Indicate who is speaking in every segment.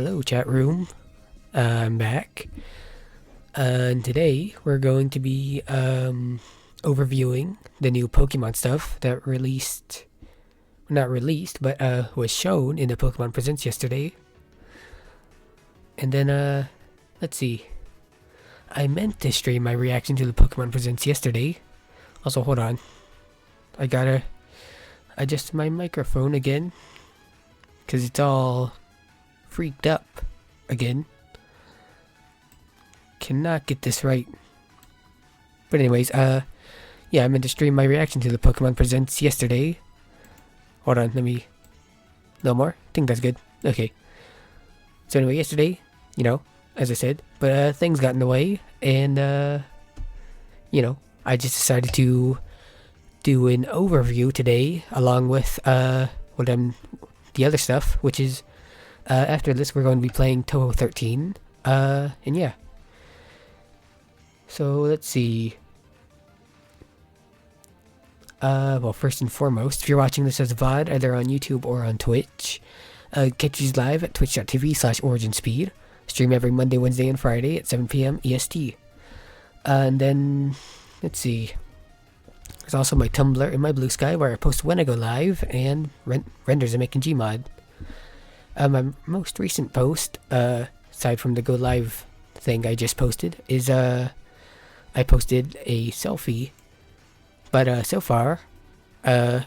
Speaker 1: Hello, chat room. I'm back. And today we're going to be overviewing the new Pokemon stuff that released, not released, but was shown in the Pokemon Presents yesterday. And then let's see. I meant to stream my reaction to the Pokemon Presents yesterday. Also, hold on. I gotta adjust my microphone again, because it's all freaked up again. Cannot get this right. But anyways, yeah, I meant to stream my reaction to the Pokemon Presents yesterday. Hold on, let me... No more? I think that's good. Okay. So anyway, yesterday, you know, as I said, but things got in the way, and, you know, I just decided to do an overview today, along with, the other stuff, which is, after this, we're going to be playing Toho 13, and yeah. So, let's see. Well, first and foremost, if you're watching this as a VOD, either on YouTube or on Twitch, catch these live at twitch.tv/originspeed. Stream every Monday, Wednesday, and Friday at 7 p.m. EST. And then, let's see. There's also my Tumblr and my Blue Sky, where I post when I go live, and renders and making Gmod. My most recent post, aside from the go live thing I just posted, is, I posted a selfie, but so far, no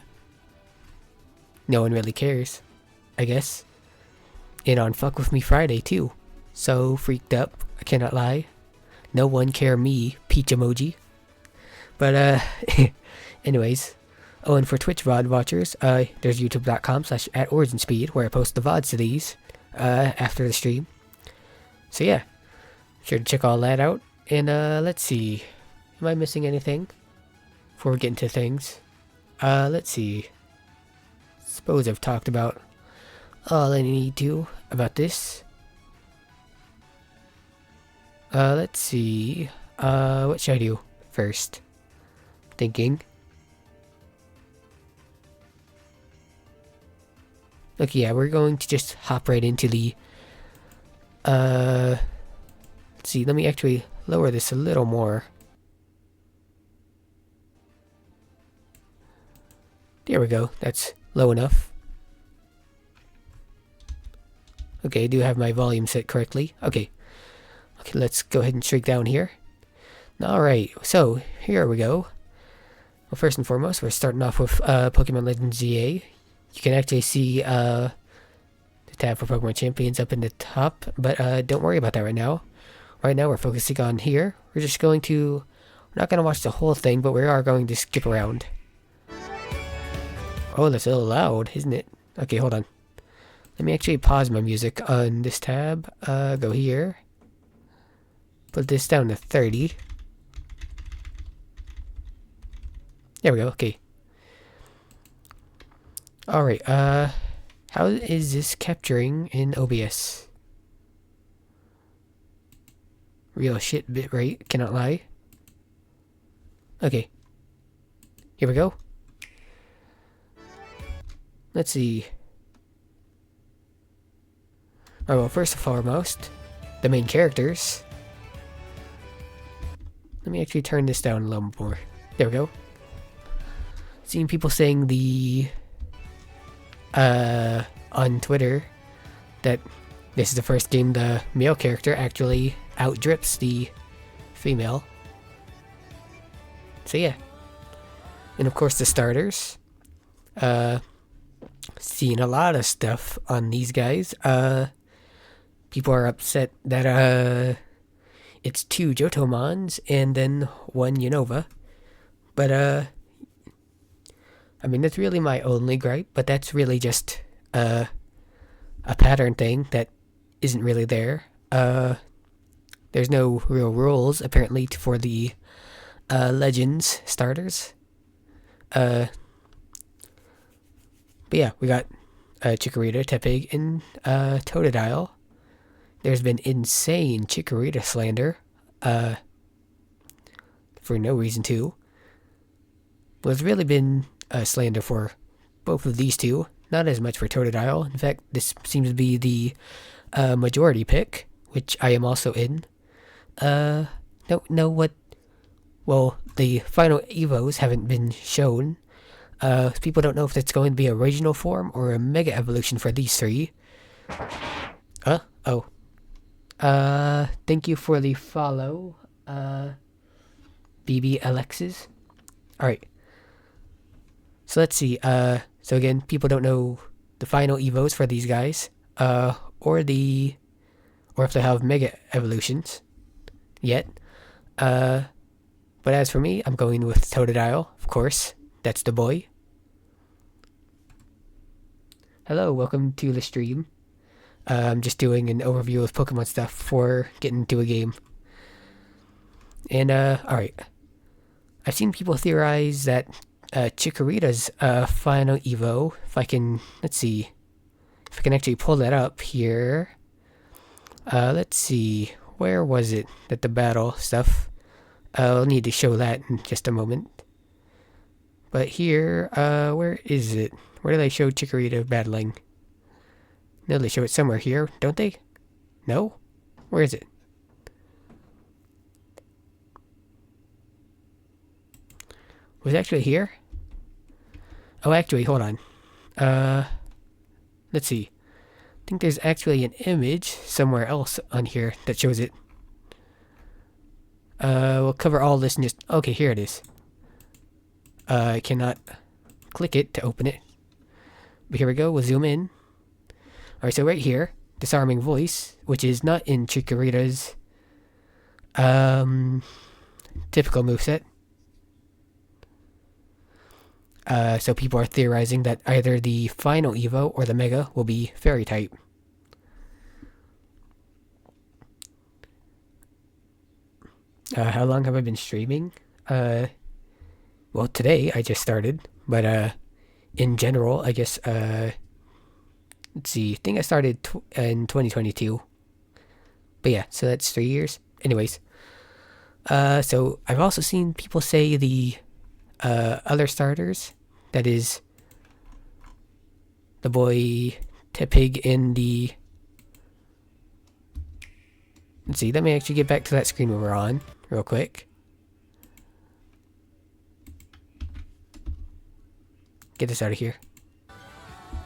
Speaker 1: one really cares, I guess. And on Fuck With Me Friday too. So freaked up, I cannot lie. No one care me, peach emoji. But anyways. Oh, and for Twitch VOD watchers, there's youtube.com/@originspeed, where I post the VODs to these, after the stream. So yeah, sure to check all that out. And let's see, am I missing anything before we get into things? Let's see. Suppose I've talked about all I need to about this. Let's see. What should I do first? Thinking. Okay, yeah, we're going to just hop right into the, let's see, let me actually lower this a little more. There we go, that's low enough. Okay, I do have my volume set correctly. Okay, let's go ahead and shrink down here. Alright, so, here we go. Well, first and foremost, we're starting off with Pokemon Legends ZA. You can actually see the tab for Pokemon Champions up in the top, but don't worry about that right now. Right now we're focusing on here. We're just going to... We're not going to watch the whole thing, but we are going to skip around. Oh, that's a little loud, isn't it? Okay, hold on. Let me actually pause my music on this tab. Go here. Put this down to 30. There we go, okay. Alright, how is this capturing in OBS? Real shit bitrate, cannot lie. Okay. Here we go. Let's see. Alright, well, first and foremost, the main characters. Let me actually turn this down a little more. There we go. Seeing people saying the... on Twitter, that this is the first game the male character actually outdrips the female. So yeah. And of course the starters. Seeing a lot of stuff on these guys. People are upset that it's 2 Johtomons and then 1 Unova. But I mean, that's really my only gripe, but that's really just a pattern thing that isn't really there. There's no real rules, apparently, for the Legends starters. But yeah, we got Chikorita, Tepig, and Totodile. There's been insane Chikorita slander, for no reason to. Well, there's really been slander for both of these two. Not as much for Totodile. In fact, this seems to be the majority pick, which I am also in. Don't know what. Well, the final Evos haven't been shown. People don't know if it's going to be a regional form or a mega evolution for these three. Oh. Thank you for the follow, BB Alexis. Alright. So let's see. So again, people don't know the final Evos for these guys. Or if they have mega evolutions yet. But as for me, I'm going with Totodile, of course. That's the boy. Hello, welcome to the stream. I'm just doing an overview of Pokemon stuff before getting into a game. And, alright. I've seen people theorize that Chikorita's final Evo, if I can, let's see, if I can actually pull that up here. Let's see, where was it that the battle stuff? I'll need to show that in just a moment. But here, where is it? Where do they show Chikorita battling? No, they show it somewhere here, don't they? No? Where is it? Was it actually here? Oh, actually, hold on. Let's see. I think there's actually an image somewhere else on here that shows it. We'll cover all this and just... Okay, here it is. I cannot click it to open it. But here we go, we'll zoom in. Alright, so right here, Disarming Voice, which is not in Chikorita's typical moveset. So people are theorizing that either the final Evo or the Mega will be Fairy type. How long have I been streaming? Well, today I just started, but in general, I guess, let's see, I think I started in 2022. But yeah, so that's 3 years. Anyways, so I've also seen people say the other starters, that is the boy Tepig and the... Let's see, let me actually get back to that screen we were on real quick. Get this out of here.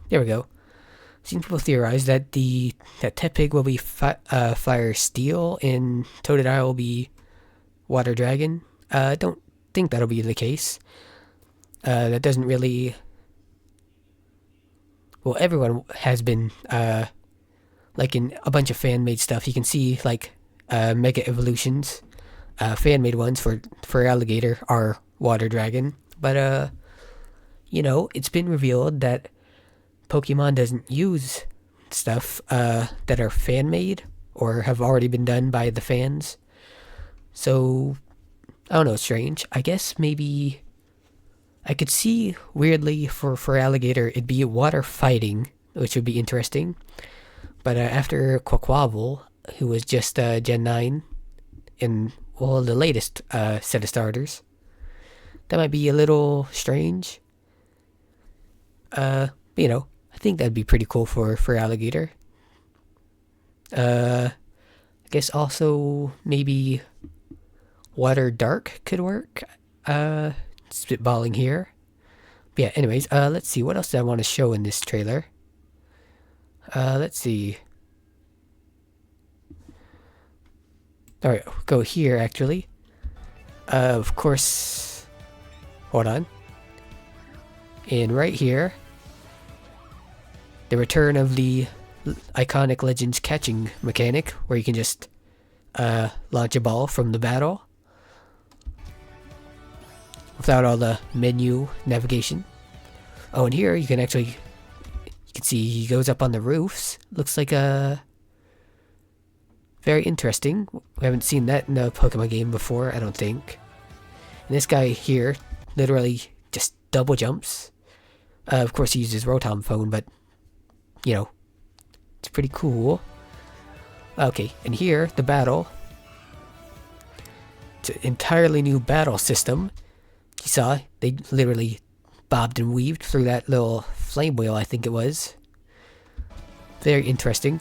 Speaker 1: There we go. Seen people theorize that that Tepig will be Fire Steel and Totodile will be Water Dragon. Don't think that'll be the case. That doesn't really... Well, everyone has been, like in a bunch of fan-made stuff, you can see, like, Mega Evolutions. Fan-made ones for Alligator are Water Dragon. But, you know, it's been revealed that Pokemon doesn't use stuff, that are fan-made or have already been done by the fans. So, I don't know, it's strange. I guess maybe I could see, weirdly, for Alligator, it'd be water fighting, which would be interesting. But after Quaquaval, who was just Gen 9 in, well, the latest set of starters, that might be a little strange. You know, I think that'd be pretty cool for Alligator. I guess also maybe Water Dark could work. Spitballing here. But yeah, anyways, let's see. What else did I want to show in this trailer? Let's see. Alright, go here, actually. Of course... Hold on. And right here, the return of the iconic Legends catching mechanic, where you can just launch a ball from the battle without all the menu navigation. Oh, and here you can actually, you can see he goes up on the roofs. Looks like very interesting. We haven't seen that in a Pokemon game before, I don't think. And this guy here literally just double jumps. Of course he uses Rotom Phone, but you know, it's pretty cool. Okay, and here, the battle. It's an entirely new battle system. You saw, they literally bobbed and weaved through that little flame wheel, I think it was. Very interesting.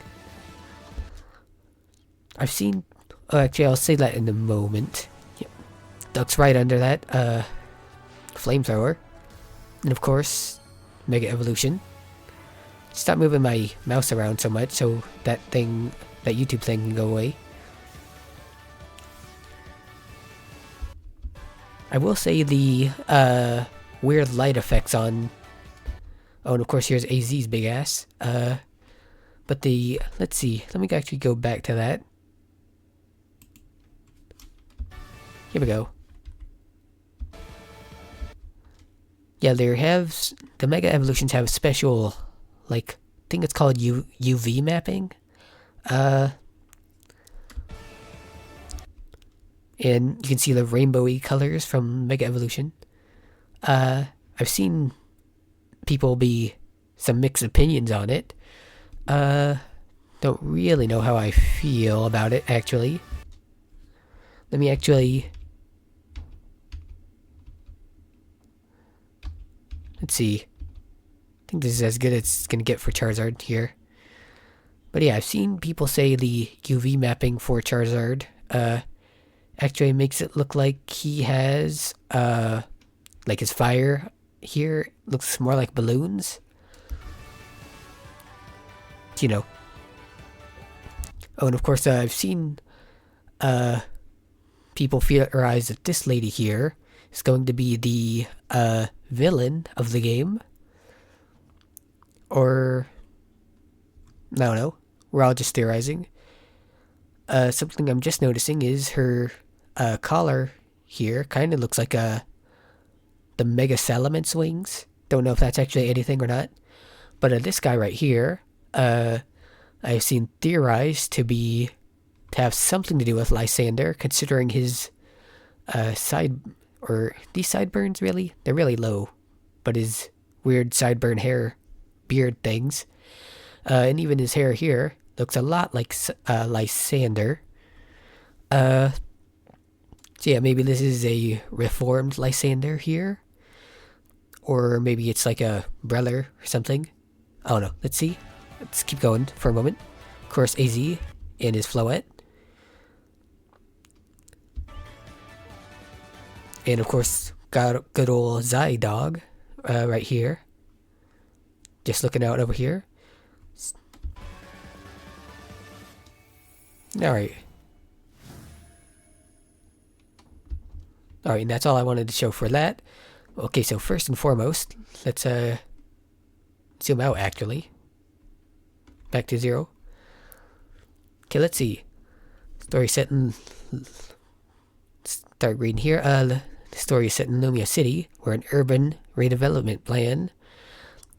Speaker 1: I've seen... Oh, actually, I'll say that in a moment. Yep. Duck's right under that. Flamethrower. And of course, Mega Evolution. Stop moving my mouse around so much so that thing, that YouTube thing can go away. I will say the weird light effects on... Oh, and of course here's AZ's big ass. But the... Let's see. Let me actually go back to that. Here we go. Yeah, the Mega Evolutions have special, like, I think it's called UV mapping. And you can see the rainbowy colors from Mega Evolution. I've seen people be some mixed opinions on it. Don't really know how I feel about it, actually. Let me actually... Let's see. I think this is as good as it's gonna get for Charizard here. But yeah, I've seen people say the UV mapping for Charizard actually makes it look like he has like his fire here looks more like balloons. You know. Oh, and of course I've seen people theorize that this lady here is going to be the villain of the game. Or... I don't know. We're all just theorizing. Something I'm just noticing is her collar here kind of looks like the Mega Salamence wings. Don't know if that's actually anything or not. But this guy right here, I've seen theorized to have something to do with Lysander, considering his these sideburns, really? They're really low. But his weird sideburn hair, beard things. And even his hair here looks a lot like Lysander. So yeah, maybe this is a reformed Lysander here. Or maybe it's like a Breller or something. I don't know. Let's see. Let's keep going for a moment. Of course, AZ and his Floette. And of course, got good old Zydog right here. Just looking out over here. Alright. Alright, and that's all I wanted to show for that. Okay, so first and foremost, let's zoom out actually. Back to 0. Okay, let's see. Story set in... Start reading here. The story is set in Lumia City, where an urban redevelopment plan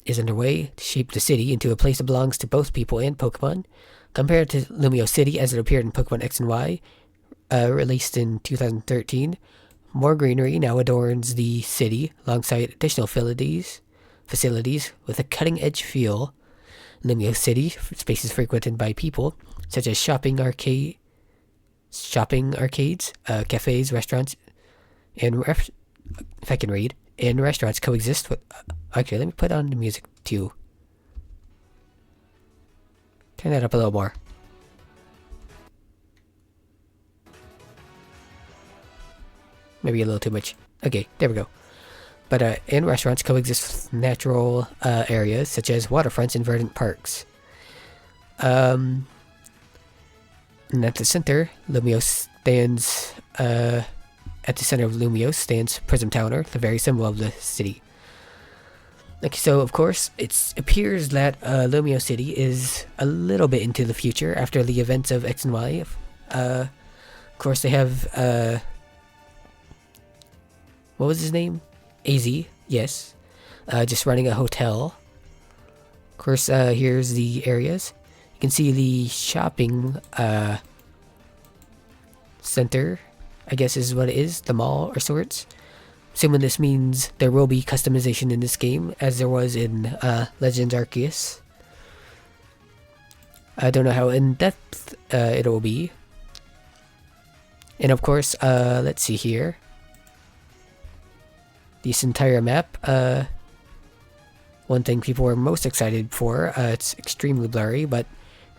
Speaker 1: is underway to shape the city into a place that belongs to both people and Pokemon. Compared to Lumio City as it appeared in Pokemon X and Y, released in 2013, more greenery now adorns the city alongside additional facilities with a cutting-edge feel. Lumio City, spaces frequented by people, such as shopping arcades, cafes, restaurants, and if I can read, and restaurants coexist with... actually, let me put on the music too. Turn that up a little more. Maybe a little too much. Okay, there we go. But and restaurants coexist with natural areas such as waterfronts and verdant parks. And at the center, Lumio stands. At the center of Lumio stands Prism Towner, the very symbol of the city. Okay, so of course, it appears that Lumio City is a little bit into the future after the events of X and Y. Of course, they have what was his name? AZ, yes. Just running a hotel. Of course, here's the areas. You can see the shopping center, I guess is what it is, the mall or sorts. Assuming this means there will be customization in this game, as there was in Legends Arceus. I don't know how in-depth it will be. And of course, let's see here. This entire map, one thing people were most excited for, it's extremely blurry, but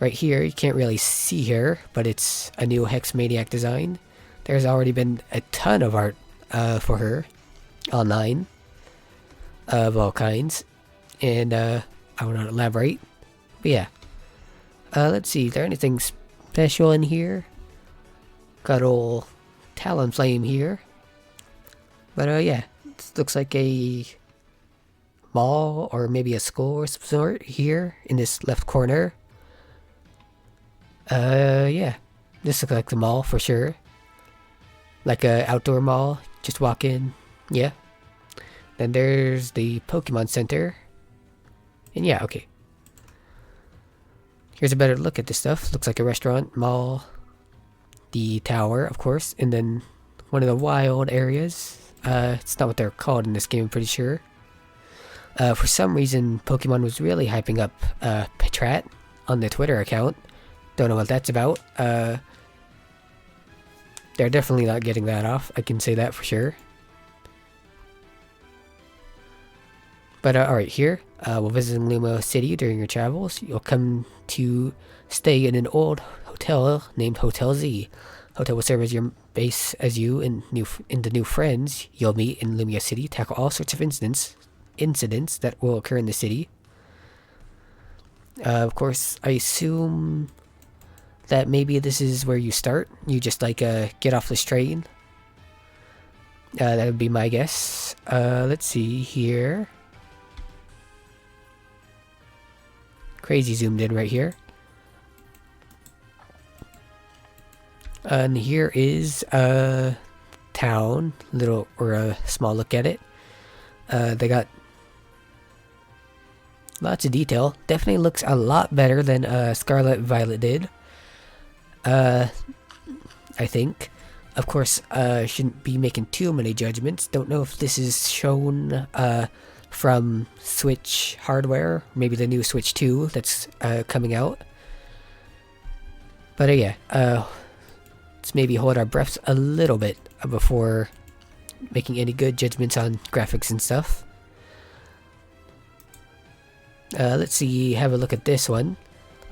Speaker 1: Right here, you can't really see her, but it's a new Hex Maniac design. There's already been a ton of art for her online of all kinds, and I will not elaborate. But yeah, let's see, is there anything special in here? Got old Talonflame here. But yeah, this looks like a mall or maybe a school or some sort here in this left corner. Yeah, this looks like the mall for sure. Like a outdoor mall, just walk in, yeah. Then there's the Pokemon Center. And yeah, okay. Here's a better look at this stuff. Looks like a restaurant, mall, the tower, of course, and then one of the wild areas. It's not what they're called in this game, I'm pretty sure. For some reason, Pokemon was really hyping up Patrat on the Twitter account. Don't know what that's about. They're definitely not getting that off, I can say that for sure. But alright, here, while visiting Lumio City during your travels, you'll come to stay in an old hotel named Hotel Z. Hotel will serve as your base as you and the new friends you'll meet in Lumia City tackle all sorts of incidents that will occur in the city. Of course, I assume that maybe this is where you start. You just like get off this train. That would be my guess. Let's see here. Crazy zoomed in right here. And here is a town, little or a small look at it. They got lots of detail. Definitely looks a lot better than Scarlet Violet did. I think. Of course, shouldn't be making too many judgments. Don't know if this is shown from Switch hardware, maybe the new Switch 2 that's coming out. But yeah, let's maybe hold our breaths a little bit before making any good judgments on graphics and stuff. Let's see, have a look at this one.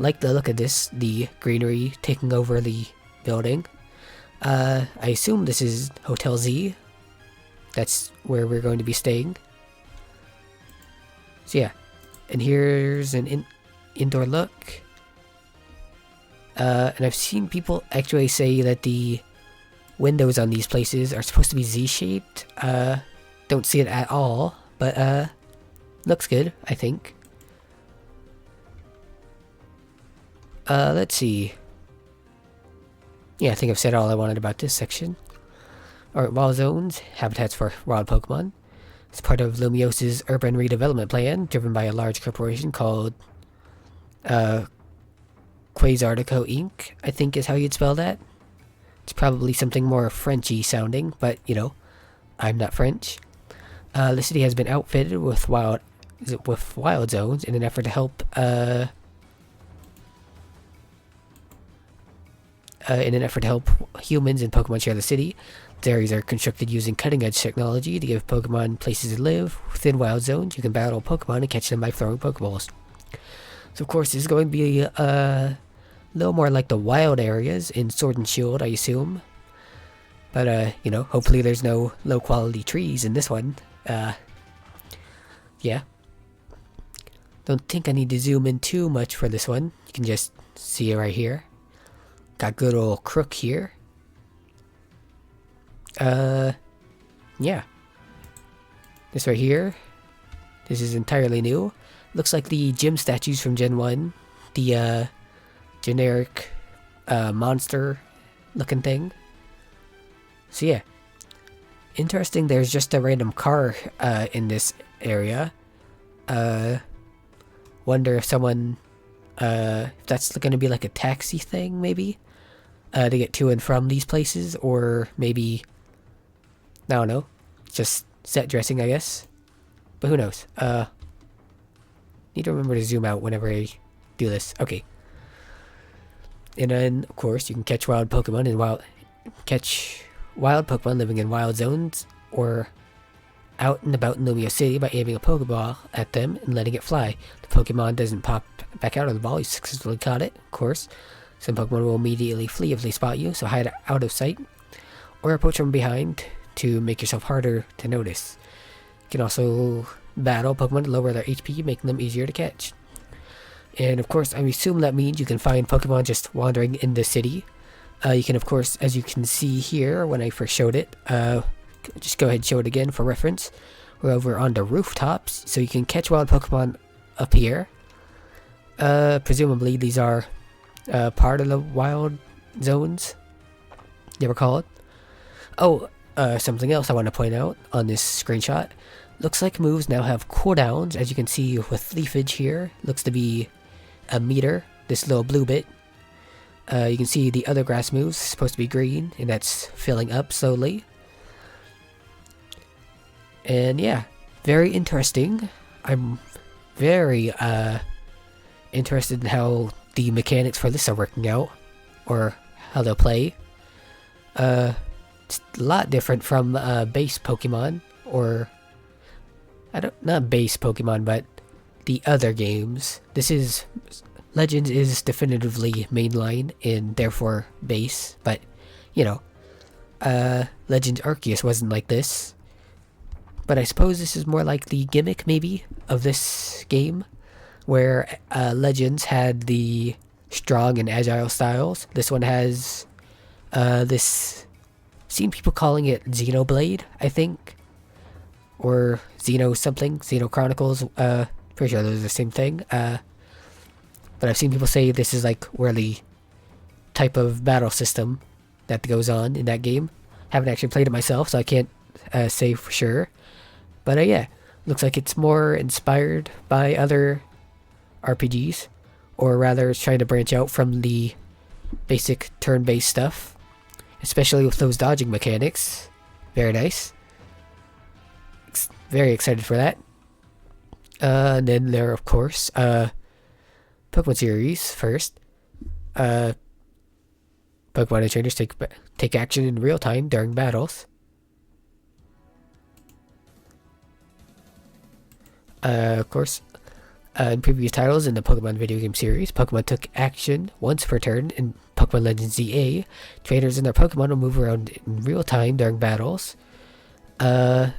Speaker 1: Like the look of this, the greenery taking over the building. I assume this is Hotel Z. That's where we're going to be staying. So yeah, and here's an indoor look. And I've seen people actually say that the windows on these places are supposed to be Z-shaped. Don't see it at all, but looks good, I think. Let's see. Yeah, I think I've said all I wanted about this section. Alright, wild zones, habitats for wild Pokemon. It's part of Lumios's urban redevelopment plan, driven by a large corporation called Quasartico Inc., I think is how you'd spell that. It's probably something more Frenchy sounding, but, you know, I'm not French. The city has been outfitted with wild zones in an effort to help humans and Pokemon share the city. The areas are constructed using cutting-edge technology to give Pokemon places to live. Within wild zones, you can battle Pokemon and catch them by throwing Pokeballs. So, of course, this is going to be a little more like the wild areas in Sword and Shield, I assume. But, you know, hopefully there's no low-quality trees in this one. Yeah. Don't think I need to zoom in too much for this one. You can just see it right here. Got good old Crook here. Yeah. This right here. This is entirely new. Looks like the gym statues from Gen 1. The, generic, monster looking thing. So yeah. Interesting, there's just a random car, in this area. Wonder if someone, if that's gonna be like a taxi thing, maybe? To get to and from these places, or maybe, I don't know, just set dressing, I guess. But who knows? Need to remember to zoom out whenever I do this. Okay. And then, of course, you can catch wild Pokemon living in wild zones, or out and about in Lumio City by aiming a Pokeball at them and letting it fly. The Pokemon doesn't pop back out of the ball. You successfully caught it, of course. Some Pokemon will immediately flee if they spot you, so hide out of sight or approach from behind to make yourself harder to notice. You can also battle Pokemon to lower their HP, making them easier to catch. And of course, I assume that means you can find Pokemon just wandering in the city. You can, of course, as you can see here when I first showed it, just go ahead and show it again for reference. We're over on the rooftops, so you can catch wild Pokemon up here. Presumably these are part of the wild zones, they were called. Oh, something else I want to point out on this screenshot. Looks like moves now have cooldowns, as you can see with leafage here. Looks to be a meter, this little blue bit. You can see the other grass moves, supposed to be green, and that's filling up slowly. And yeah, very interesting. I'm very interested in how the mechanics for this are working out, or how they'll play. It's a lot different from base Pokemon, or not base Pokemon, but the other games. This is Legends is definitively mainline and therefore base, but you know, Legends Arceus wasn't like this. But I suppose this is more like the gimmick, maybe, of this game, where Legends had the strong and agile styles. This one has this. Seen people calling it Xenoblade, I think, or Xeno something, Xeno Chronicles. Pretty sure those are the same thing. But I've seen people say this is like where the type of battle system that goes on in that game. Haven't actually played it myself, so I can't say for sure. But yeah, looks like it's more inspired by other RPGs, or rather it's trying to branch out from the basic turn-based stuff, especially with those dodging mechanics. Very nice. Very excited for that. And then there, of course, Pokemon series first. Pokemon and trainers take action in real time during battles. Of course, in previous titles in the Pokemon video game series, Pokemon took action once per turn. In Pokemon Legends ZA, trainers and their Pokemon will move around in real time during battles. And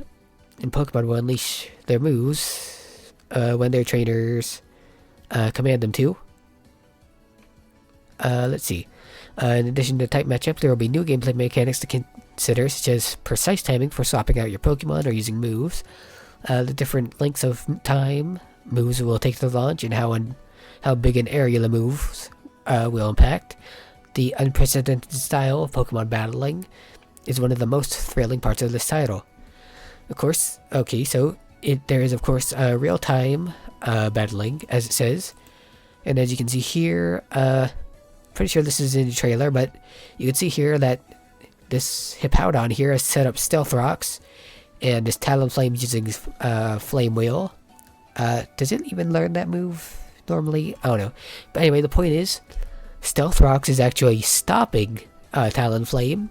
Speaker 1: Pokemon will unleash their moves when their trainers command them to. Let's see. In addition to type matchup, there will be new gameplay mechanics to consider, such as precise timing for swapping out your Pokemon or using moves. The different lengths of time moves will take to launch, and how big an area the moves will impact. The unprecedented style of Pokemon battling is one of the most thrilling parts of this title. Of course, okay, so there is of course real-time battling, as it says, and as you can see here, pretty sure this is in the trailer, but you can see here that this Hippowdon here has set up Stealth Rocks, and this Talonflame using Flame Wheel. Does it even learn that move normally? I don't know. But anyway, the point is, Stealth Rocks is actually stopping Talonflame,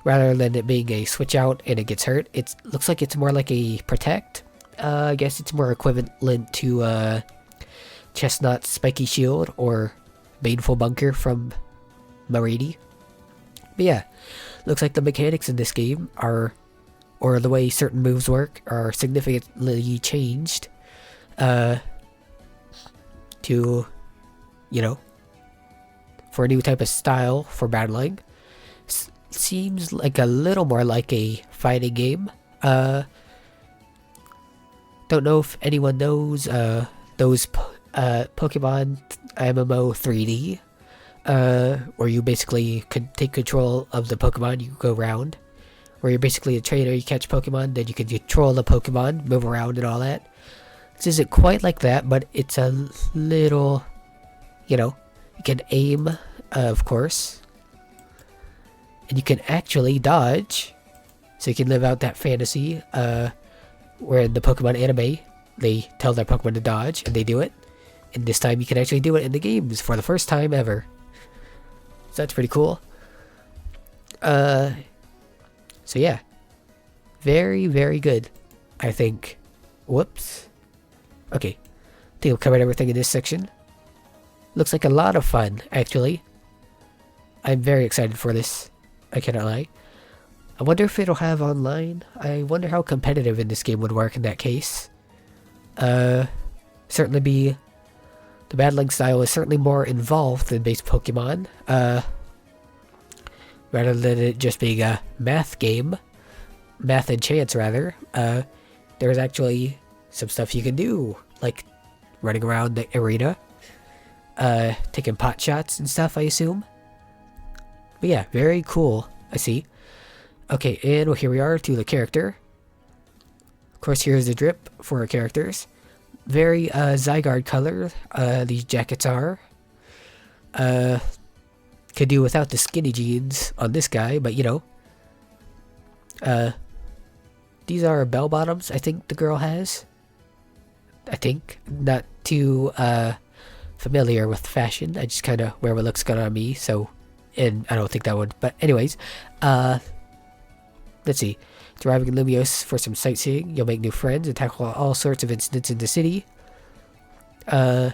Speaker 1: rather than it being a switch out and it gets hurt. It looks like it's more like a protect. I guess it's more equivalent to Chestnut's Spiky Shield or Baneful Bunker from Marady. But yeah, looks like the mechanics in this game are, or the way certain moves work, are significantly changed to, you know, for a new type of style for battling. Seems like a little more like a fighting game. Don't know if anyone knows those Pokemon MMO 3D, where you basically could take control of the Pokemon. You go around, where you're basically a trainer. You catch Pokemon, then you can control the Pokemon, move around and all that. This isn't quite like that, but it's a little, you know, you can aim, of course, and you can actually dodge, so you can live out that fantasy, where in the Pokemon anime, they tell their Pokemon to dodge, and they do it, and this time you can actually do it in the games for the first time ever. So that's pretty cool. So yeah, very, very good. I think. Whoops. Okay. I think I've covered everything in this section. Looks like a lot of fun, actually. I'm very excited for this. I cannot lie. I wonder if it'll have online. I wonder how competitive in this game would work in that case. Certainly be... The battling style is certainly more involved than base Pokemon. Rather than it just being a math game. Math and chance, rather. There's actually some stuff you can do. Like running around the arena. Taking pot shots and stuff, I assume. But yeah, very cool. I see. Okay, and well, here we are to the character. Of course, here's the drip for our characters. Very Zygarde color, these jackets are. Could do without the skinny jeans on this guy, but you know. These are bell bottoms, I think the girl has. I think. Not too familiar with fashion. I just kind of wear what looks good on me, so... And I don't think that would... But anyways, let's see. Arriving in Lumiose for some sightseeing. You'll make new friends and tackle all sorts of incidents in the city. Of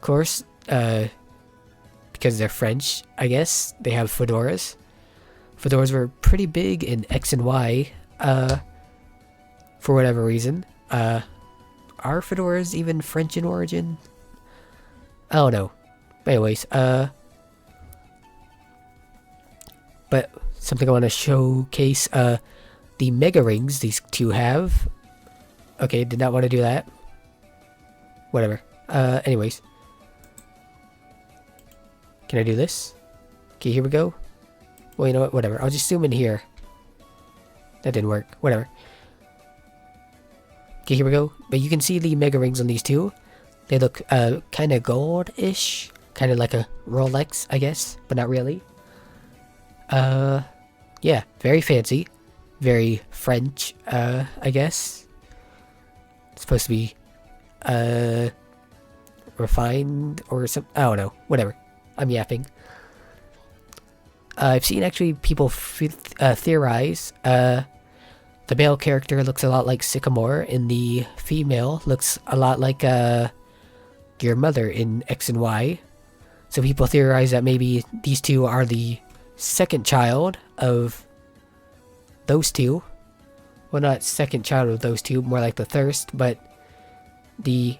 Speaker 1: course, because they're French, I guess, they have fedoras. Fedoras were pretty big in X and Y, for whatever reason. Are fedoras even French in origin? I don't know. Anyways, but something I want to showcase, the Mega Rings these two have. Okay, did not want to do that. Whatever. Anyways. Can I do this? Okay, here we go. Well, you know what? Whatever. I'll just zoom in here. That didn't work. Whatever. Okay, here we go. But you can see the Mega Rings on these two. They look kind of gold-ish. Kind of like a Rolex, I guess. But not really. Yeah. Very fancy. Very French, I guess. It's supposed to be, refined or something. I don't know. Whatever. I'm yapping. I've seen actually people theorize, the male character looks a lot like Sycamore, and the female looks a lot like, your mother in X and Y. So people theorize that maybe these two are the second child of those two. Well, not second child of those two, more like the thirst, but the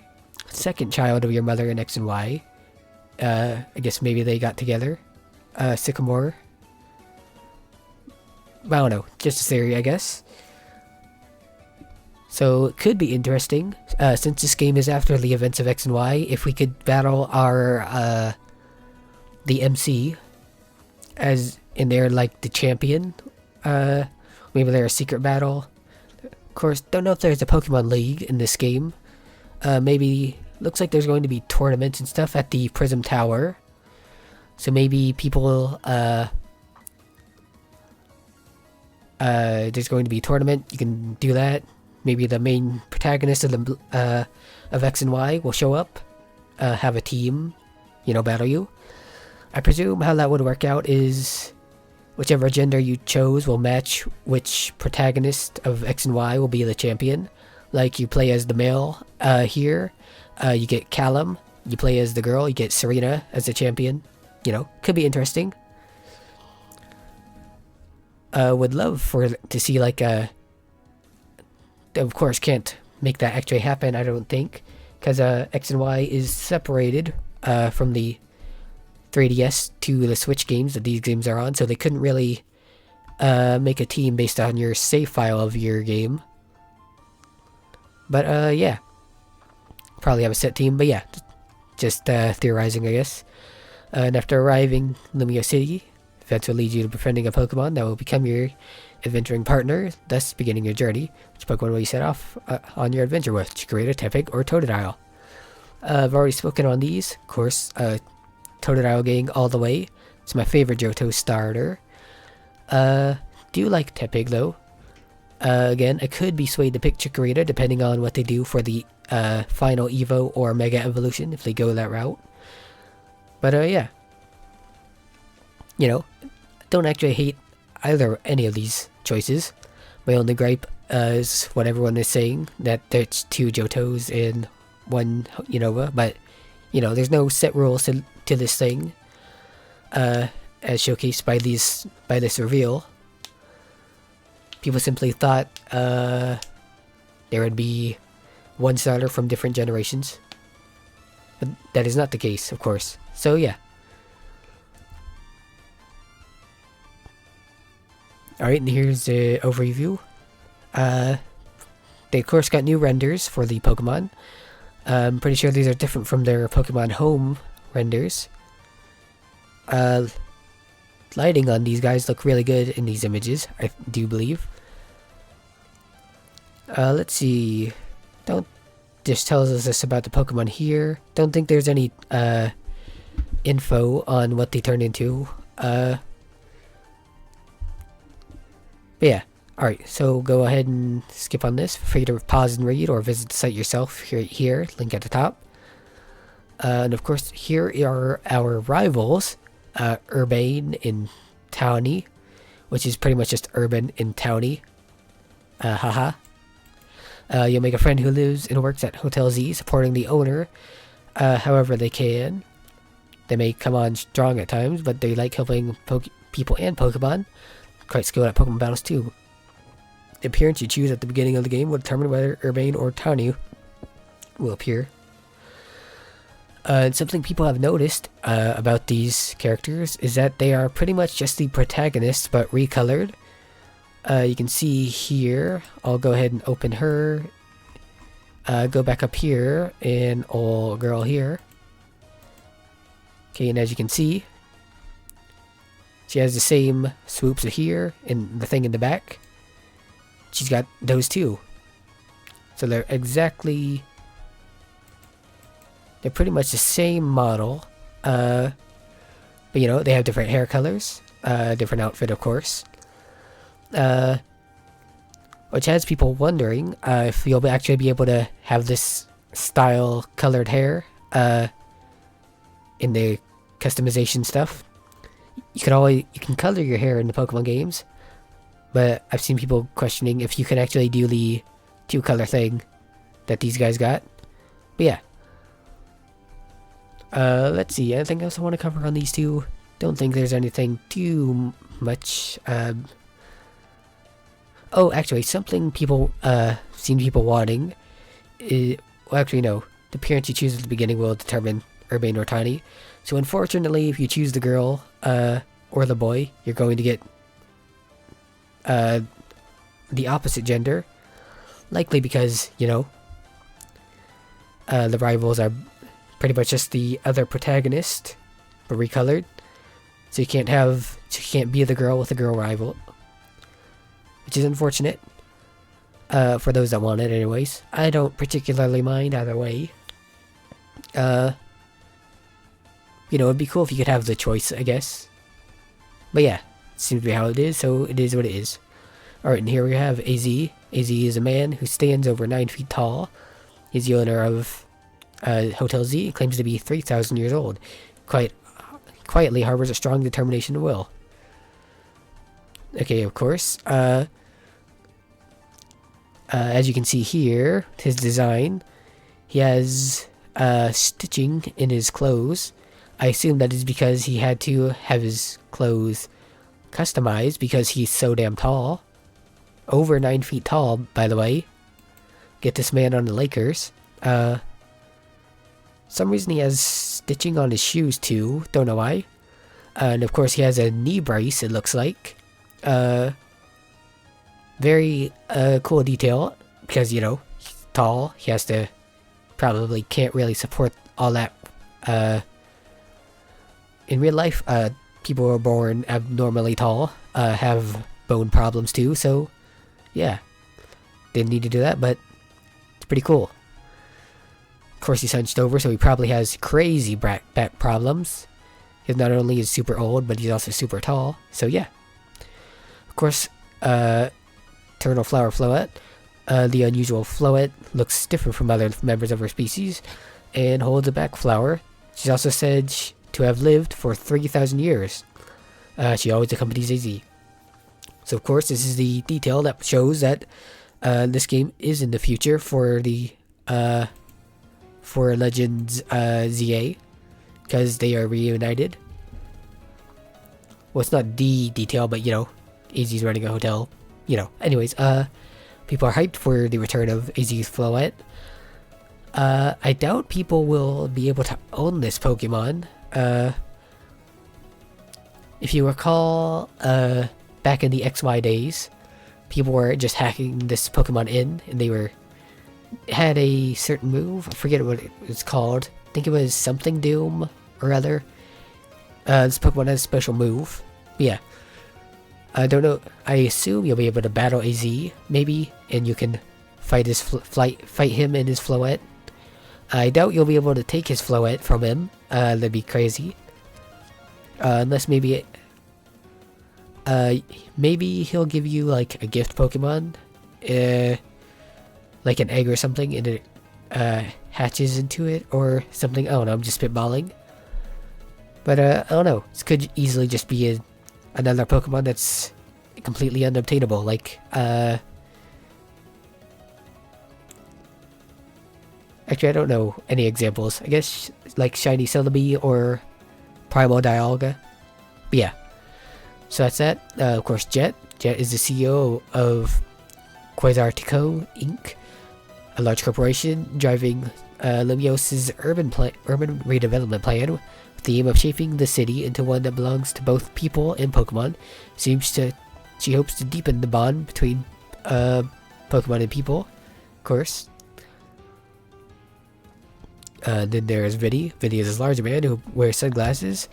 Speaker 1: second child of your mother in X and Y. I guess maybe they got together. Sycamore. I don't know. Just a theory, I guess. So it could be interesting, since this game is after the events of X and Y, if we could battle our, the MC, as in there like the champion. Maybe they're a secret battle. Of course, don't know if there's a Pokemon League in this game. Maybe, looks like there's going to be tournaments and stuff at the Prism Tower. So maybe people, there's going to be a tournament, you can do that. Maybe the main protagonist of the, of X and Y will show up, have a team, you know, battle you. I presume how that would work out is... Whichever gender you chose will match which protagonist of X and Y will be the champion. Like, you play as the male, here, you get Callum. You play as the girl, you get Serena as the champion. You know, could be interesting. Would love to see, like, of course, can't make that actually happen, I don't think. Because, X and Y is separated, from the 3DS to the Switch games that these games are on, so they couldn't really make a team based on your save file of your game. But yeah, probably have a set team, but yeah, just theorizing, I guess. And after arriving in Lumio City, events will lead you to befriending a Pokemon that will become your adventuring partner, thus beginning your journey. Which Pokemon will you set off on your adventure with? Chikorita, Tepig, or Totodile? I've already spoken on these, of course. Totodile gang all the way. It's my favorite Johto starter. Do like Tepig though. Again, I could be swayed to pick Chikorita depending on what they do for the final Evo or Mega Evolution if they go that route. But yeah. You know, don't actually hate any of these choices. My only gripe is what everyone is saying, that there's 2 Johtos and 1 Unova, but there's no set rules to this thing, as showcased by this reveal. People simply thought there would be 1 starter from different generations, but that is not the case, of course. So yeah. Alright, and here's the overview. They of course got new renders for the Pokemon. I'm pretty sure these are different from their Pokemon Home renders. Lighting on these guys look really good in these images, I do believe. Let's see. This tells us this about the Pokemon here. Don't think there's any info on what they turn into. But yeah. Alright, so go ahead and skip on this. Feel free to pause and read or visit the site yourself here, link at the top. And of course, here are our rivals, Urbane and Towny, which is pretty much just Urban and Towny. Haha. You'll make a friend who lives and works at Hotel Z, supporting the owner however they can. They may come on strong at times, but they like helping people and Pokemon. Quite skilled at Pokemon battles too. The appearance you choose at the beginning of the game will determine whether Urbane or Tawny will appear. And something people have noticed about these characters is that they are pretty much just the protagonists, but recolored. You can see here, I'll go ahead and open her. Go back up here, and old girl here. Okay, and as you can see, she has the same swoops here, and the thing in the back. She's got those too. So they're pretty much the same model. But they have different hair colors, different outfit of course. Which has people wondering if you'll actually be able to have this style colored hair in the customization stuff. You can color your hair in the Pokemon games, but I've seen people questioning if you can actually do the 2-color thing that these guys got. But yeah. Let's see, anything else I want to cover on these two? Don't think there's anything too much. Oh, actually, something people seen people wanting. Well, actually, no. The appearance you choose at the beginning will determine Urbane or Tiny. So unfortunately, if you choose the girl or the boy, you're going to get the opposite gender. Likely because, the rivals are pretty much just the other protagonist, but recolored. So you can't be the girl with a girl rival. Which is unfortunate. For those that want it anyways. I don't particularly mind either way. It'd be cool if you could have the choice, I guess. But yeah, it seems to be how it is, so it is what it is. Alright, and here we have AZ. AZ is a man who stands over 9 feet tall. He's the owner of Hotel Z, claims to be 3,000 years old. Quietly harbors a strong determination and will. Okay, of course. As you can see here, his design, he has stitching in his clothes. I assume that is because he had to have his clothes customized because he's so damn tall. Over 9 feet tall, by the way. Get this man on the Lakers. Some reason he has stitching on his shoes too. Don't know why. And of course he has a knee brace, it looks like. Very cool detail. Because, he's tall. He has to... Probably can't really support all that. In real life, people who are born abnormally tall have bone problems too, so yeah. Didn't need to do that, but it's pretty cool. Of course, he's hunched over, so he probably has crazy back problems. Because not only is super old, but he's also super tall, so yeah. Of course, Eternal Flower Floette. The unusual Floette looks different from other members of her species and holds a back flower. She's also said to have lived for 3,000 years. She always accompanies AZ. So of course this is the detail that shows that This game is in the future for the for Legends ZA, because they are reunited. Well, it's not the detail, but you know, AZ's running a hotel. You know. Anyways, people are hyped for the return of AZ's Floette. I doubt people will be able to own this Pokemon. If you recall, back in the XY days, people were just hacking this Pokemon in, and they had a certain move. I forget what it was called. I think it was something Doom or other. This Pokemon has a special move. Yeah. I don't know. I assume you'll be able to battle AZ, maybe, and you can fight him in his Floette. I doubt you'll be able to take his Floette from him. That'd be crazy. Unless maybe maybe he'll give you like a gift Pokemon, like an egg or something, and it hatches into it or something. I don't know. I'm just spitballing. But I don't know. This could easily just be another Pokemon that's completely unobtainable. Like actually, I don't know any examples. I guess like Shiny Celebi or Primal Dialga. But yeah. So that's that. Of course, Jet. Jet is the CEO of Quasartico Inc., a large corporation driving Limios's urban redevelopment plan with the aim of shaping the city into one that belongs to both people and Pokemon. She hopes to deepen the bond between Pokemon and people, of course. Then there's Vinny. Vinny is a large man who wears sunglasses.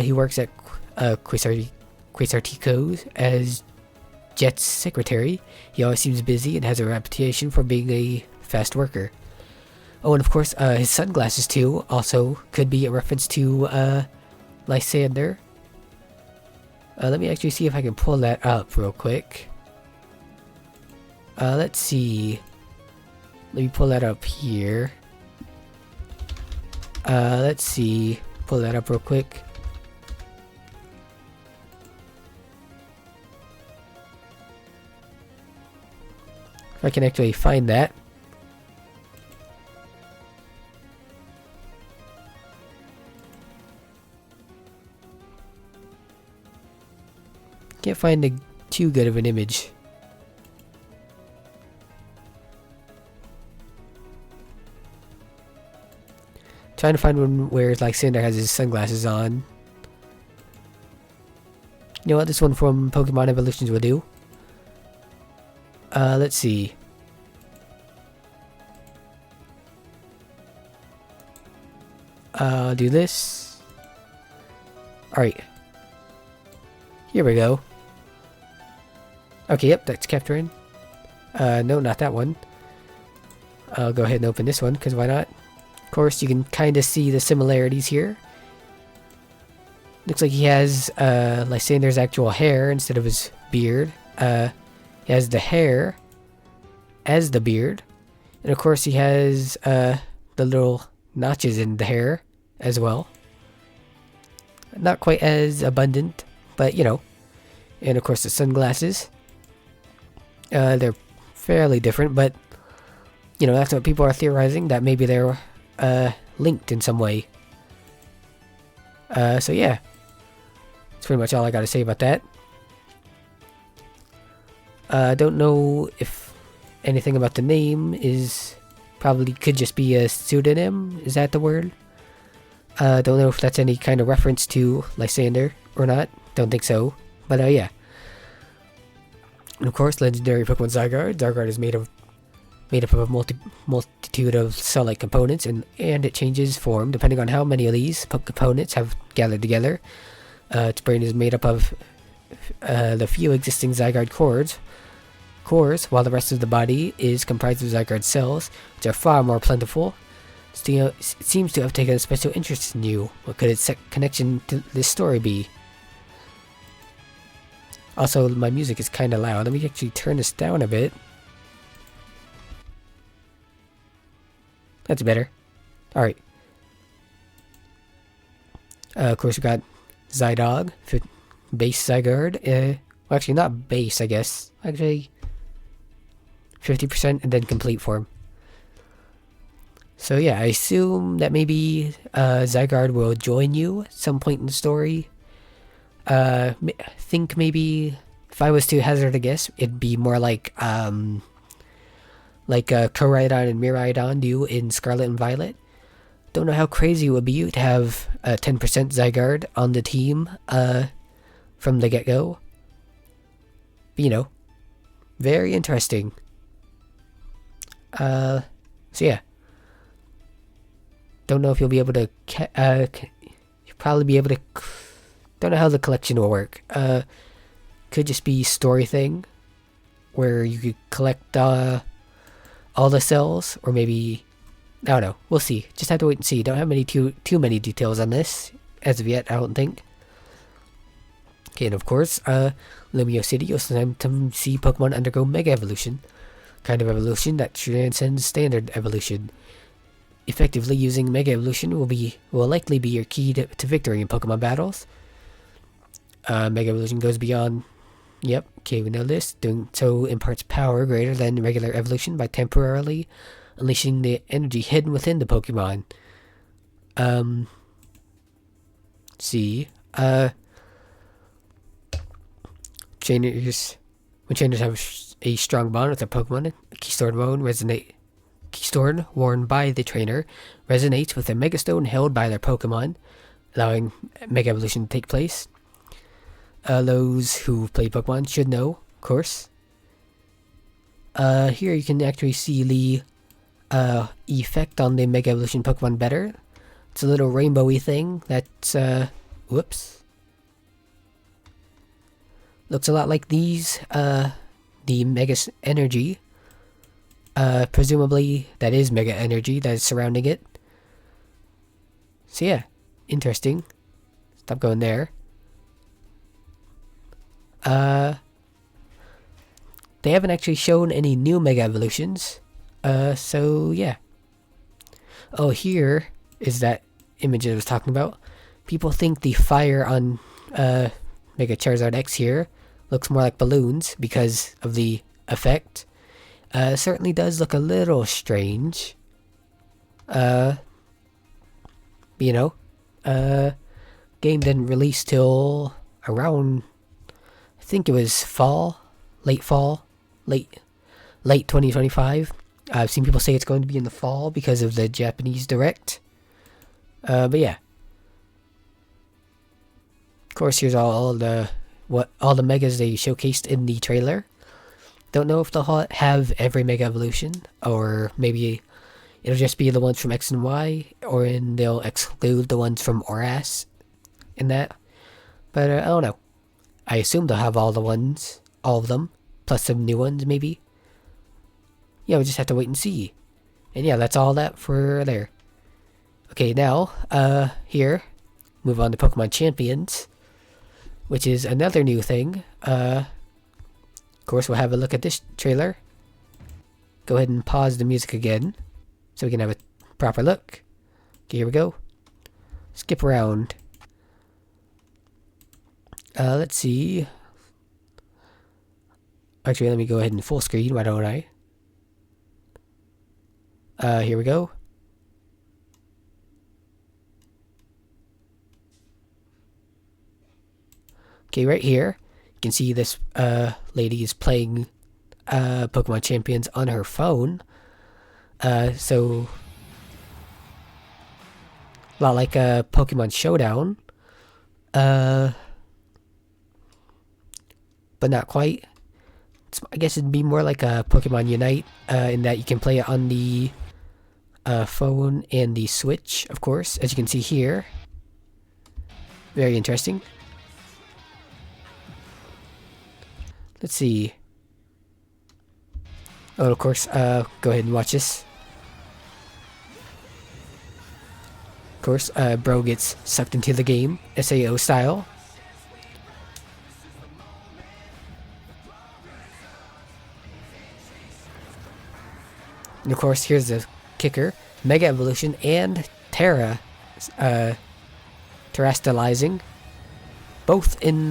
Speaker 1: He works at Quasartico as Jet's secretary. He always seems busy and has a reputation for being a fast worker. Oh, and of course, his sunglasses too also could be a reference to Lysander. Let me actually see if I can pull that up real quick. Let's see. Let me pull that up here. Let's see. Pull that up real quick. If I can actually find that. Can't find too good of an image. Trying to find one where Lysander has his sunglasses on. You know what? This one from Pokemon Evolutions will do. Let's see. Do this. Alright. Here we go. Okay, yep, that's capturing. No, not that one. I'll go ahead and open this one, because why not? Of course, you can kind of see the similarities here. Looks like he has Lysander's actual hair instead of his beard. He has the hair as the beard. And of course, he has the little notches in the hair as well. Not quite as abundant, but you know. And of course, the sunglasses. They're fairly different, but you know, that's what people are theorizing, that maybe they're linked in some way. So yeah, that's pretty much all I gotta say about that. Don't know if anything about the name is probably could just be a pseudonym. Is that the word? Don't know if that's any kind of reference to Lysander or not. Don't think so. But yeah. And of course, legendary Pokemon Zygarde. Zygarde is made up of a multitude of cell-like components, and it changes form depending on how many of these components have gathered together. Its brain is made up of the few existing Zygarde cores, while the rest of the body is comprised of Zygarde cells, which are far more plentiful. It seems to have taken a special interest in you. What could its connection to this story be? Also, my music is kind of loud. Let me actually turn this down a bit. That's better. Alright. Of course, we got Zydog, base Zygarde. Well, actually, not base, I guess. Actually, 50%, and then complete form. So yeah, I assume that maybe Zygarde will join you at some point in the story. Think maybe if I was to hazard a guess, it'd be more like Koraidon and Miraidon do in Scarlet and Violet. Don't know how crazy it would be to have 10% Zygarde on the team from the get-go. But, you know, very interesting. So yeah. Don't know if you'll be able to... you'll probably be able to... Don't know how the collection will work. Could just be story thing, where you could collect all the cells, or maybe... I don't know. We'll see. Just have to wait and see. Don't have too many details on this as of yet, I don't think. Okay, and of course, Lumio City, you'll sometimes see Pokemon undergo Mega Evolution. Kind of evolution that transcends standard evolution. Effectively using Mega Evolution will likely be your key to victory in Pokemon battles. Mega Evolution goes beyond... Yep, okay, we know this. Doing so imparts power greater than regular evolution by temporarily unleashing the energy hidden within the Pokemon. See. Trainers... When trainers have a strong bond with their Pokemon, Keystone worn by the trainer resonates with a Megastone held by their Pokemon, allowing Mega Evolution to take place. Those who play Pokemon should know, of course. Here you can actually see the effect on the Mega Evolution Pokemon better. It's a little rainbowy thing that's, whoops. Looks a lot like these, the Mega Energy. Presumably that is Mega Energy that is surrounding it. So yeah, interesting. Stop going there. They haven't actually shown any new Mega Evolutions. So yeah. Oh, here is that image I was talking about. People think the fire on Mega Charizard X here looks more like balloons because of the effect. Certainly does look a little strange. You know, game didn't release till around, I think it was late 2025. I've seen people say it's going to be in the fall because of the Japanese Direct. But yeah. Of course, here's all the megas they showcased in the trailer. Don't know if they'll have every Mega Evolution, or maybe it'll just be the ones from X and Y, or they'll exclude the ones from ORAS in that. But I don't know. I assume they'll have all of them, plus some new ones maybe. Yeah, we'll just have to wait and see. And yeah, that's all that for there. Okay, now, here, move on to Pokemon Champions, which is another new thing. Of course, we'll have a look at this trailer. Go ahead and pause the music again, so we can have a proper look. Okay, here we go. Skip around. Let's see. Actually, let me go ahead and full screen, why don't I? Here we go. Okay, right here, you can see this lady is playing Pokemon Champions on her phone. So a lot like Pokemon Showdown. But not quite. I guess it'd be more like a Pokemon Unite, in that you can play it on the phone and the Switch, of course, as you can see here. Very interesting. Let's see. Oh, of course, go ahead and watch this. Of course, bro gets sucked into the game, SAO style. And of course, here's the kicker. Mega Evolution and Terastallizing. Both in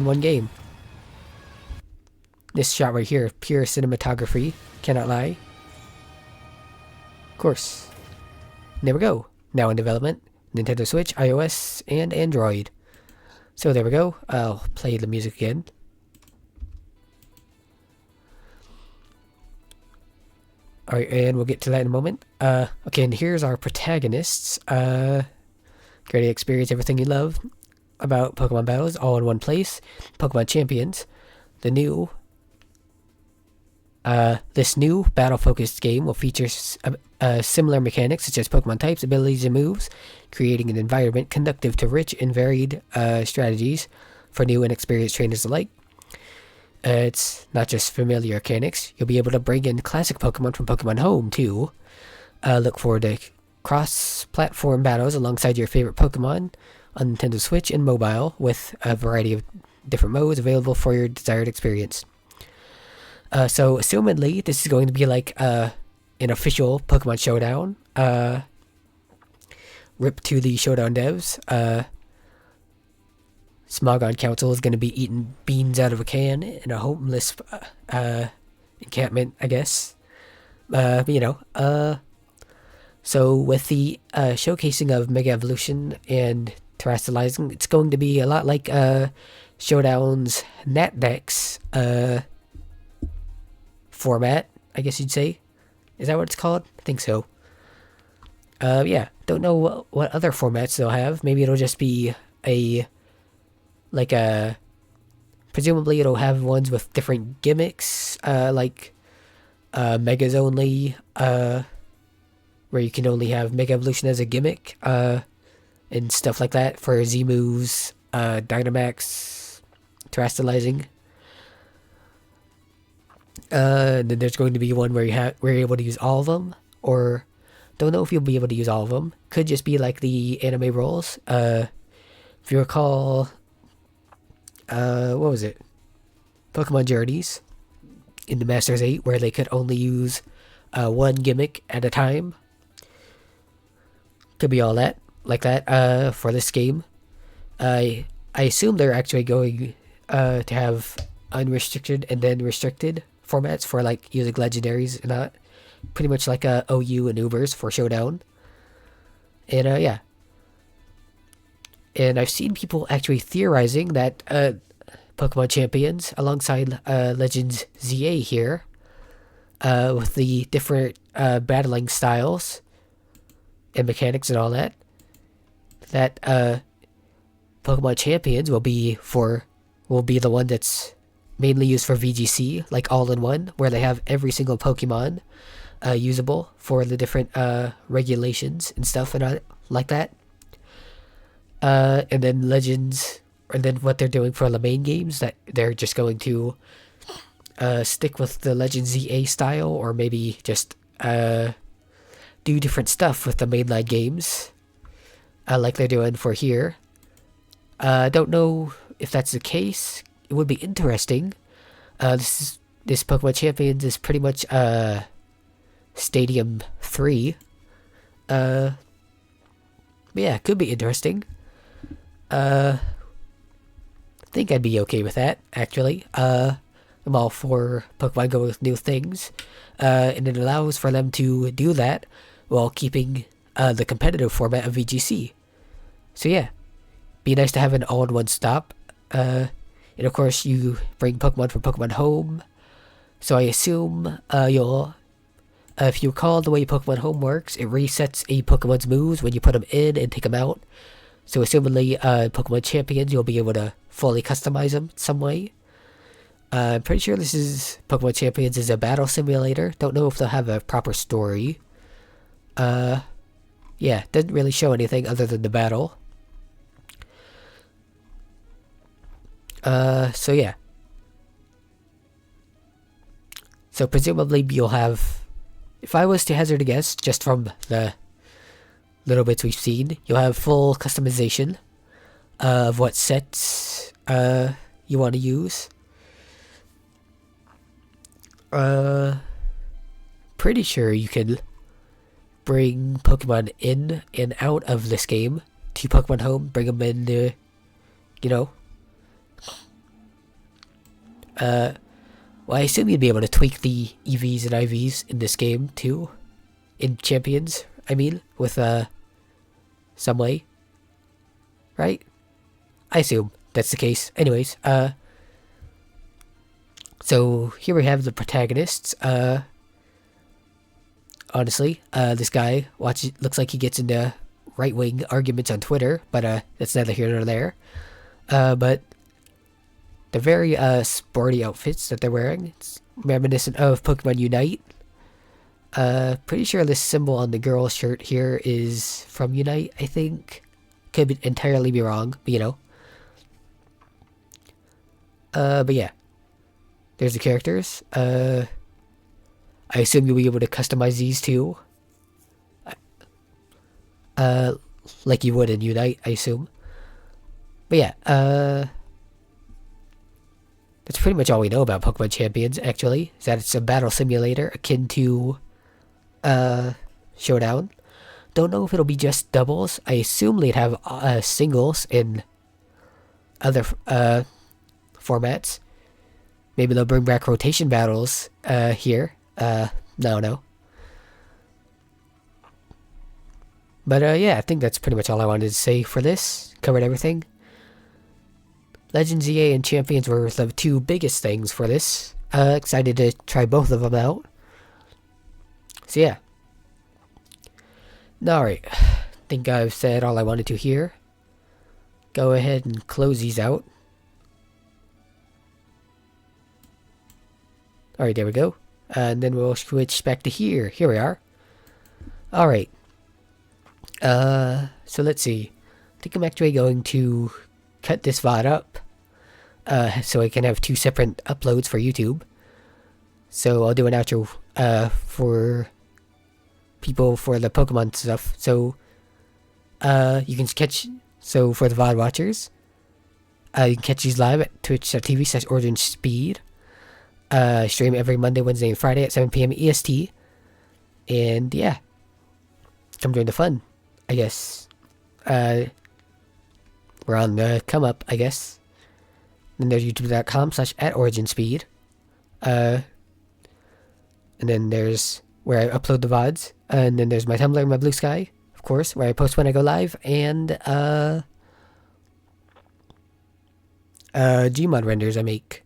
Speaker 1: one game. This shot right here, pure cinematography. Cannot lie. Of course. And there we go. Now in development. Nintendo Switch, iOS, and Android. So there we go. I'll play the music again. Alright, and we'll get to that in a moment. Okay, and here's our protagonists. Ready to experience everything you love about Pokemon battles all in one place. Pokemon Champions. The new... this new battle-focused game will feature similar mechanics such as Pokemon types, abilities, and moves, creating an environment conducive to rich and varied strategies for new and experienced trainers alike. It's not just familiar mechanics. You'll be able to bring in classic Pokemon from Pokemon Home, too. Look forward to cross-platform battles alongside your favorite Pokemon on Nintendo Switch and mobile, with a variety of different modes available for your desired experience. So, assumedly, this is going to be like an official Pokemon Showdown. Rip to the Showdown devs. Smogon Council is going to be eating beans out of a can in a homeless encampment, I guess. So with the showcasing of Mega Evolution and Terastallizing, it's going to be a lot like Showdown's Natdex format, I guess you'd say. Is that what it's called? I think so. Yeah, don't know what other formats they'll have. Maybe it'll just be presumably it'll have ones with different gimmicks, like Megas only, where you can only have Mega Evolution as a gimmick, and stuff like that for Z moves, Dynamax, Terastallizing. Then there's going to be one where you're able to use all of them, or don't know if you'll be able to use all of them. Could just be like the anime roles. If you recall, what was it? Pokemon Journeys in the Masters 8, where they could only use one gimmick at a time. Could be all that, like that, for this game. I assume they're actually going to have unrestricted and then restricted formats for like using legendaries and not pretty much like OU and Ubers for Showdown. And yeah. And I've seen people actually theorizing that Pokemon Champions alongside Legends ZA here, with the different battling styles and mechanics and all that, that Pokemon Champions will be the one that's mainly used for VGC, like all-in-one, where they have every single Pokemon usable for the different regulations and stuff and like that. And then Legends, and then what they're doing for the main games, that they're just going to stick with the Legends ZA style, or maybe just do different stuff with the mainline games, like they're doing for here. Don't know if that's the case. It would be interesting. This Pokemon Champions is pretty much Stadium 3. Yeah, it could be interesting. I think I'd be okay with that, actually. I'm all for Pokemon going with new things. And it allows for them to do that while keeping the competitive format of VGC. So yeah, be nice to have an all-in-one stop. And of course, you bring Pokemon from Pokemon Home. So I assume you'll... if you recall the way Pokemon Home works, it resets a Pokemon's moves when you put them in and take them out. So assumedly, Pokemon Champions, you'll be able to fully customize them some way. I'm pretty sure this is... Pokemon Champions is a battle simulator. Don't know if they'll have a proper story. Yeah, doesn't really show anything other than the battle. So yeah. So presumably you'll have... If I was to hazard a guess, just from the little bits we've seen, you'll have full customization of what sets you want to use. Pretty sure you can bring Pokemon in and out of this game to Pokemon Home, bring them in, Well, I assume you'd be able to tweak the EVs and IVs in this game too, in Champions. I mean, with some way, right? I assume that's the case. Anyways, so here we have the protagonists. Honestly, this guy looks like he gets into right-wing arguments on Twitter, but that's neither here nor there. But the very sporty outfits that they're wearing, it's reminiscent of Pokemon Unite. Pretty sure this symbol on the girl shirt here is from Unite, I think. Could entirely be wrong, but you know. But yeah. There's the characters. I assume you'll be able to customize these too. Like you would in Unite, I assume. But yeah, that's pretty much all we know about Pokemon Champions, actually. Is that it's a battle simulator akin to Showdown. Don't know if it'll be just doubles. I assume they'd have singles in other formats. Maybe they'll bring back rotation battles here. No. But yeah, I think that's pretty much all I wanted to say for this. Covered everything. Legends EA and Champions were the two biggest things for this. Excited to try both of them out. So yeah. Alright. I think I've said all I wanted to here. Go ahead and close these out. Alright, there we go. And then we'll switch back to here. Here we are. Alright. So let's see. I think I'm actually going to cut this VOD up. So I can have two separate uploads for YouTube. So I'll do an outro for people for the Pokemon stuff. So you can catch, so for the VOD watchers, you can catch these live at twitch.tv/OriginSpeed. Stream every Monday, Wednesday, and Friday at 7 p.m. EST. And yeah, come join the fun, I guess. We're on the come up, I guess. Then there's youtube.com/@OriginSpeed. And then there's where I upload the VODs. And then there's my Tumblr, my Blue Sky, of course, where I post when I go live. And Gmod renders I make.